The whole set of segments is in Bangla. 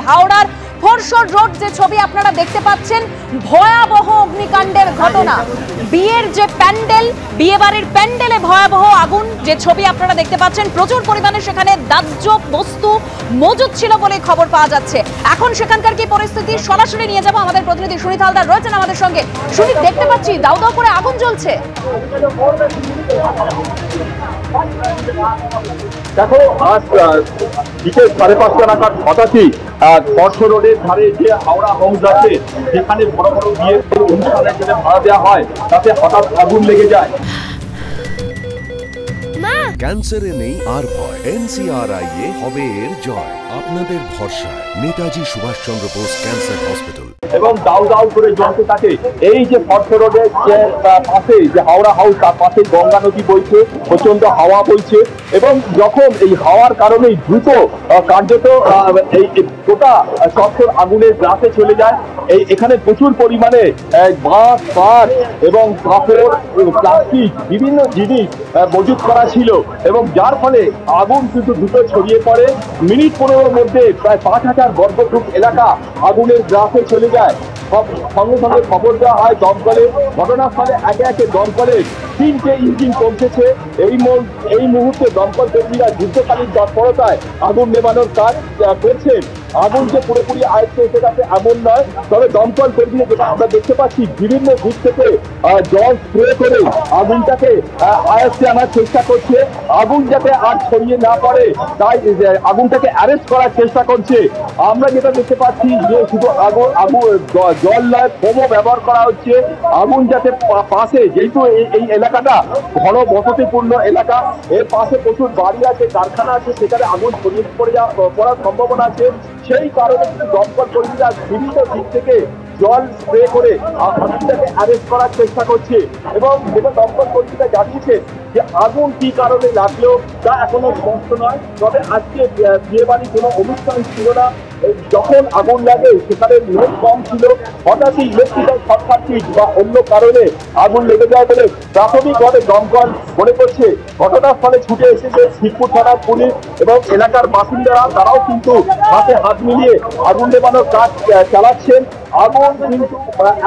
হাওড়ার ফোরশোর রোড যে ছবি আপনারা দেখতে পাচ্ছেন, ভয়াবহ অগ্নিকাণ্ডের ঘটনা। বিয়ের যে প্যান্ডেল, বিয়ে বাড়ির প্যান্ডেলে ভয়াবহ আগুন, যে ছবি আপনারা দেখতে পাচ্ছেন, প্রচুর পরিমাণে সেখানে দাহ্য বস্তু মজুদ ছিল বলে খবর পাওয়া যাচ্ছে। এখন সেখানকার কি পরিস্থিতি সরাসরি নিয়ে যাব, আমাদের প্রতিনিধি সুনীত হালদার রয়েছেন আমাদের সঙ্গে। সুনীত, দেখতে পাচ্ছি দাউ দাউ করে আগুন জ্বলছে। দেখো, আজ বিকেল 5:30 নাগাদ হঠাৎই ফোরশোর রোডের ধারে যে হাওড়া হোমস আছে, যেখানে বড় বড় বিয়ের অনুষ্ঠানের জন্য ভাড়া দেওয়া হয়, তাতে হঠাৎ আগুন লেগে যায়। ক্যান্সারে নেই আর ভয়, NCRI হবে এর জয়। আপনাদের ভরসা নেতাজি সুভাষচন্দ্র বোস ক্যান্সার হসপিটাল। এবং দাউ দাউ করে জ্বলতে থাকে। এই যে ফোরশোর রোডের যে পাশে যে হাওড়া হাউস, তার পাশে গঙ্গা নদী বইছে, প্রচন্ড হাওয়া বইছে, এবং যখন এই হাওয়ার কারণেই দ্রুত কার্যত এই গোটা চত্বর আগুনের গ্রাসে চলে যায়। এখানে প্রচুর পরিমাণে বাঁশ, কাঠ এবং কাপড়, প্লাস্টিক, বিভিন্ন জিনিস মজুত করা ছিল, এবং যার ফলে আগুন কিন্তু দ্রুত ছড়িয়ে পড়ে। মিনিট 15-এর মধ্যে প্রায় 5000 বর্গফুট এলাকা আগুনের গ্রাসে চলে যায়। সঙ্গে সঙ্গে খবর দেওয়া হয় দমকলে। ঘটনাস্থলে একে একে দমকলের 3টে ইঞ্জিন পৌঁছেছে। এই মুহূর্তে দমকল কর্মীরা যুদ্ধকালীন তৎপরতায় আগুন নেভানোর কাজ করছেন। আগুন যে পুরোপুরি আয়ত্তে এসে গেছে এমন নয়, তবে দমকল কর্মীরা, যেটা আমরা দেখতে পাচ্ছি, বিভিন্ন দিক থেকে জল স্প্রে করে আগুনটাকে আয়ত্তে আনার চেষ্টা করছে। আগুন যাতে আর ছড়িয়ে না পড়ে তাই আগুনটাকে অ্যারেস্ট করার চেষ্টা করছে। আমরা যেটা দেখতে পাচ্ছি যে শুধু জল নয়, ফোমও ব্যবহার করা হচ্ছে। আগুন যাতে পাশে, যেহেতু এই এলাকাটা ঘন বসতিপূর্ণ এলাকা, এর পাশে প্রচুর বাড়ি আছে, কারখানা আছে, সেখানে আগুন ছড়িয়ে পড়ার সম্ভাবনা আছে। সেই কারণে কিন্তু দমকল কর্মীরা বিভিন্ন দিক থেকে জল স্প্রে করে আগুনটাকে অ্যারেস্ট করার চেষ্টা করছে। এবং যেটা দমকল কর্মীরা জানিয়েছে যে আগুন কি কারণে লাগলো তা এখনো স্পষ্ট নয়। তবে আজকে বিয়ে বাড়ি কোনো অনুষ্ঠান ছিল না। যখন আগুন লাগে সেখানে লোক কম ছিল, হঠাৎই ইলেকট্রিক্যাল শর্ট সার্কিট বা অন্য কারণে আগুন লেগে যায় বলে প্রাথমিকভাবে দমকল মনে করছে। ঘটনাস্থলে ছুটে এসেছে শিবপুর থানার পুলিশ এবং এলাকার বাসিন্দারা, তারাও কিন্তু হাতে হাত মিলিয়ে আগুন নেভানোর কাজ চালাচ্ছেন। আগুন কিন্তু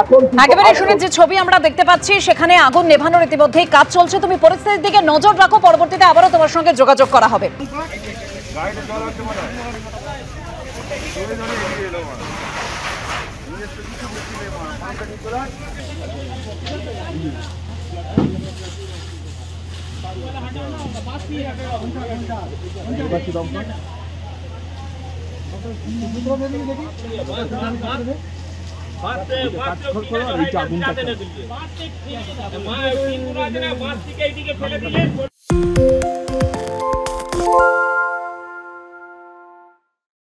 এখন একেবারে শুনে যে ছবি আমরা দেখতে পাচ্ছি, সেখানে আগুন নেভানোর ইতিমধ্যেই কাজ চলছে। তুমি পরিস্থিতির দিকে নজর রাখো, পরবর্তীতে আবারও তোমার সঙ্গে যোগাযোগ করা হবে। আগুনটা